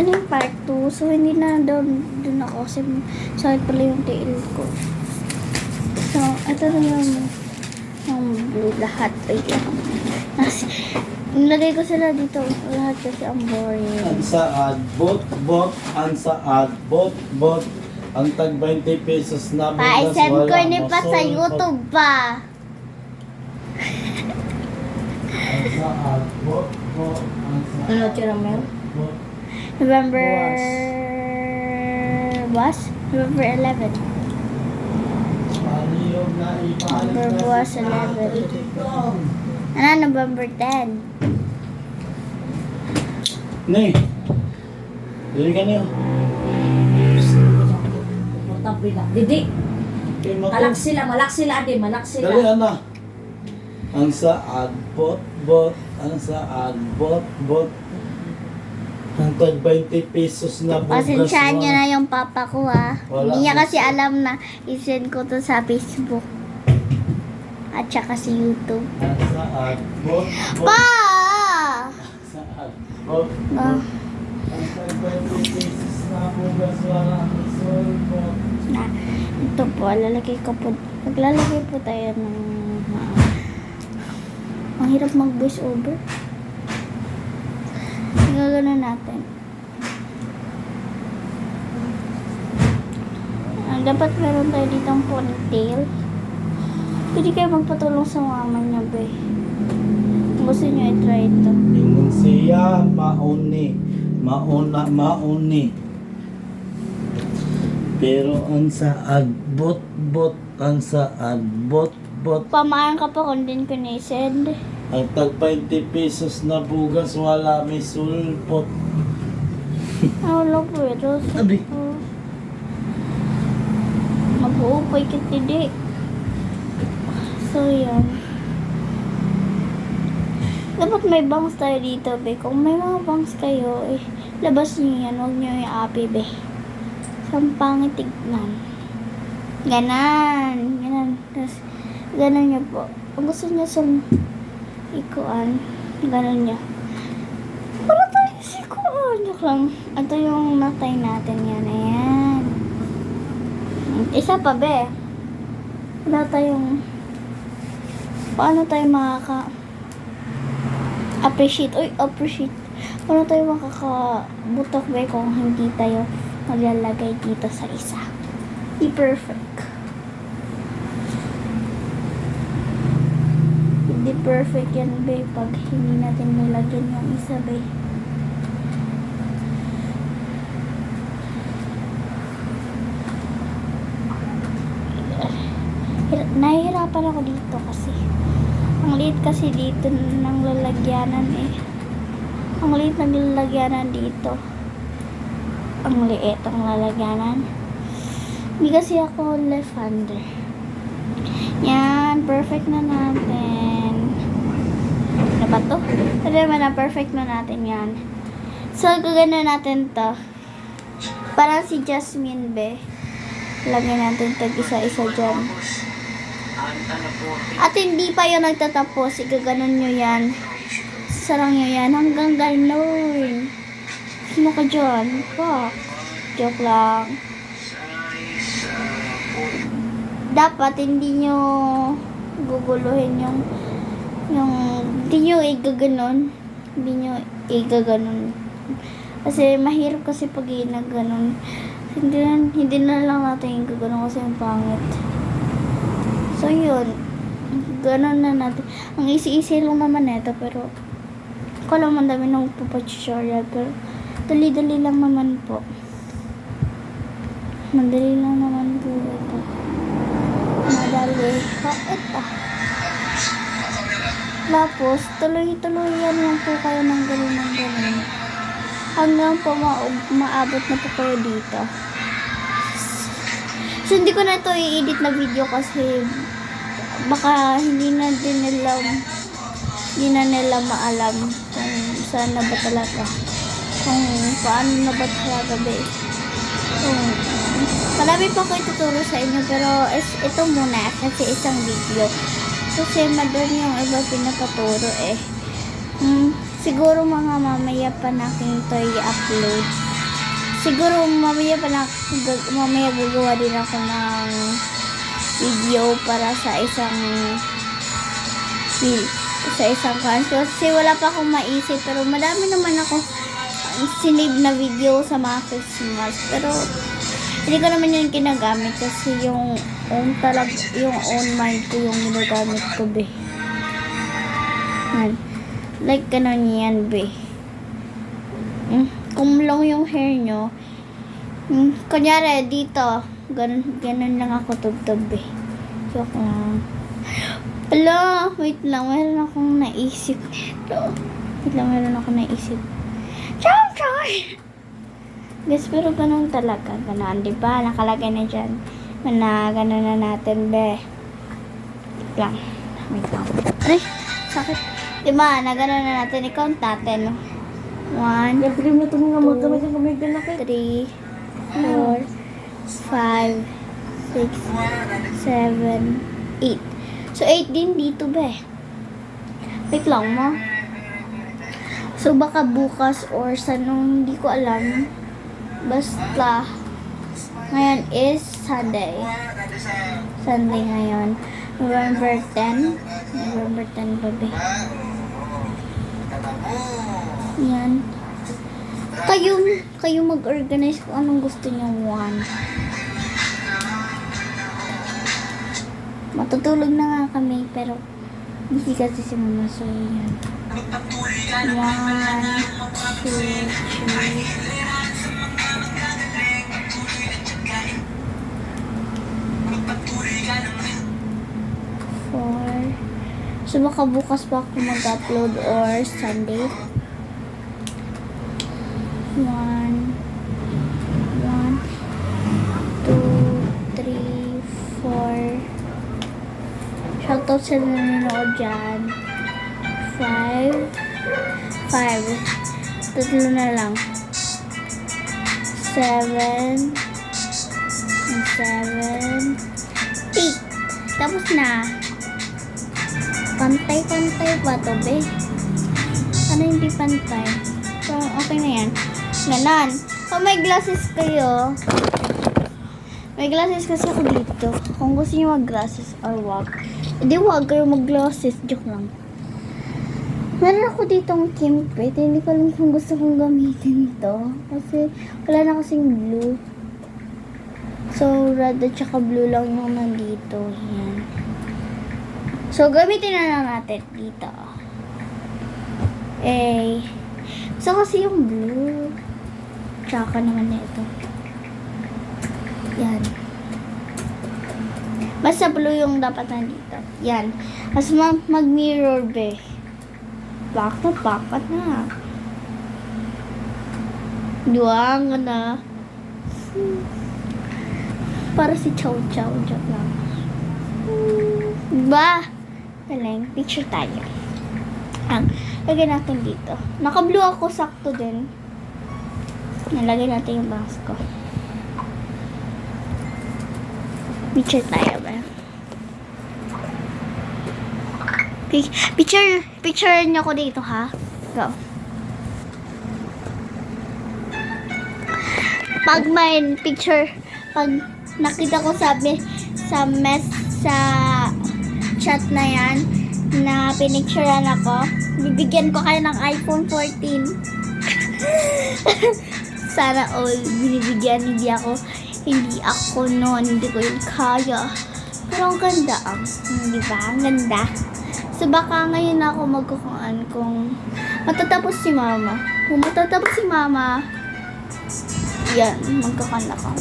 Ano yung part 2? So, hindi na doon ako kasi sakit pala yung tail ko. So, ito na yung blue lahat. Wait lang. Nilagay ko sila dito. Lahat kasi ang boring. Ang saad, bot, ang saad, bot. Ang tag 20 pesos na bugas, Pa-send ko wala ni pa sa masol, YouTube ba? Ang saad, bot, ang saad. Ano, Chiramel? Bot. November... November 11. Paliyog na ipaalit November na was si 11. Ano, November 10. Nay, dali ka niyo. Tabi na. Didi, Okay, malak sila, adi, malak sila. Dali, ana. Ang saad, bot. Ang saad, bot. Ang tag 20 pesos na bugas. Pasensyahan niyo na yung papa ko ha. Wala. Hindi niya kasi alam na isend ko to sa Facebook. At saka sa YouTube. Ang saad, bot. Pa! Ang saad, bot. Ah, Ang tag 20 pesos na bugas, wala masol, bot. na. Ito po, maglalagay po tayo ng... ang hirap mag voice over. Gagana natin. Dapat meron tayo ditong ponytail. Pwede kayo magpatulong sa mama niya, be. Kung gusto niyo i-try ito. Ingon siya, mauni. Pero ang saad, bot. Ang saad, bot. Pamaan ka pa kung din ko na-send. Ang tag 20 pesos na bugas, wala may sulpot. Wala po ito. Abi. Mag-uupay kitidi. So, yan. Dapat may bangs tayo dito, be. Kung may mga bangs kayo, labas niyo yan. Huwag niyo i-api, be. Sampangit tignan. Ganan. Tapos, ganan niyo po. Kung gusto niyo sa ikuan, ganan niyo. Para tayo sa ikuan. Joke lang. Ito yung natay natin yan. Ayan. Isa pa, be. Wala tayong... Paano tayo appreciate. Paano tayo makakabutok, be, kung hindi tayo maglalagay dito sa isa. Perfect. Hindi perfect yan, be, pag hindi natin nilagyan yung isa, be. Nahihirapan ako dito kasi ang liit kasi dito ng lalagyanan ang liit ng lalagyanan dito, ang liit ang lalagyanan. Hindi kasi ako left-hander. Yan, perfect na natin. Ano ba to? Ano naman na, perfect na natin yan. So, gagana natin to. Parang si Jasmine, be. Lagyan natin tag isa-isa dyan. At hindi pa yun nagtatapos. Igaganon nyo yan. Sarang nyo yan. Hanggang ganon. Sino ka dyan? Fuck. Joke lang. Dapat hindi nyo guguluhin yung hindi nyo igaganon. Hindi nyo igaganon. Kasi mahirap kasi pag ginaganon. Hindi na lang natin igaganon kasi yung pangit. So, yun. Ganon na natin. Ang easy-easy lang naman ito, pero ako lang ang dami ng tutorial, pero dali-dali lang naman po. Madali lang naman po ito. Madali. Ito. Tapos, tuloy-tuloyan lang po kayo ng ganun. Hanggang po maabot na po kayo dito. So, hindi ko na ito i-edit na video kasi baka hindi na nila maalam kung saan na ba talaga. Kung paano na ba talaga, be. Marami pa ko ituturo sa inyo, pero ito muna kasi isang video. Kasi madami yung iba pinapaturo eh. Siguro mga mamaya pa natin ito i-upload. siguro mamaya gagawa din ako ng video para sa isang kanto. Kasi wala pa akong maisip, pero madami naman ako sinave na video sa mga Christmas. Pero hindi ko naman yun ginagamit kasi yung own mind ko yung ginagamit ko, be. Yan. Like, ganun yan, be. Kung long yung hair nyo, kunyari, dito, ganun lang ako tubtob, be. Joke lang. Ala, wait lang, meron akong naisip nito. Chow! Guys, pero ganun talaga. Ganun, di ba? Nakalagay na dyan. Ganun na natin, be. Wait lang. Ay, sakit. Di ba? Ganun na natin. I-count natin. 1, Siyempre mo ito mga magkamay ng kamay ka na kayo. 3, 4, 5, 6, 7, 8. So, 8 din dito, be. Wait lang mo. So, baka bukas or sa nung hindi ko alam. Basta, ngayon is Sunday. Sunday ngayon. November 10. November 10 ba, be? Yan. Kayo mag-organize kung anong gusto niyo. 1. Matutulog na nga kami, pero busy kasi si Mama. So, yan. 1, 2, 3, 4. So, baka bukas pa ako mag-upload or Sunday. 1, 2, 3, 4. Shoutout sa nanonood dyan. 5. Tatlo na lang. 7. 8. Tapos na. Pantay-pantay ba to, be? Ano hindi pantay? So, okay na yan. Ganon. Kung may glasses kayo, may glasses kasi ako dito. Kung gusto niyo mag-glasses or wag, hindi wag kayo mag-glasses. Joke lang. Meron ako ditong Kimpit. Hindi ko alam kung gusto kong gamitin to. Kasi wala na kasing blue. So, red at saka blue lang yung nandito. Yan. So, gamitin na lang natin dito. So, kasi yung blue. Tsaka naman na ito. Yan. Basta blue yung dapat nandito. Yan. Mas mag-mirror, be. Bakit na. Duwang na. Para si Chow Chow. Joke lang. Diba? Galing. Picture tayo. Lagay natin dito. Naka-blue ako, sakto din. Nalagay natin yung bangs ko. Picture tayo ba? Picture niyo ko dito, ha? Go. Pag may picture, pag nakita ko sa chat na yan, na pinicturean ako, bibigyan ko kayo ng iPhone 14. Sana all binibigyan, hindi ako noon, hindi ko yun kaya. Pero ang ganda, di ba? Ang ganda. So baka ngayon ako magkukuhaan kung matatapos si Mama. Kung matatapos si Mama, yan, magkukuhaan ako.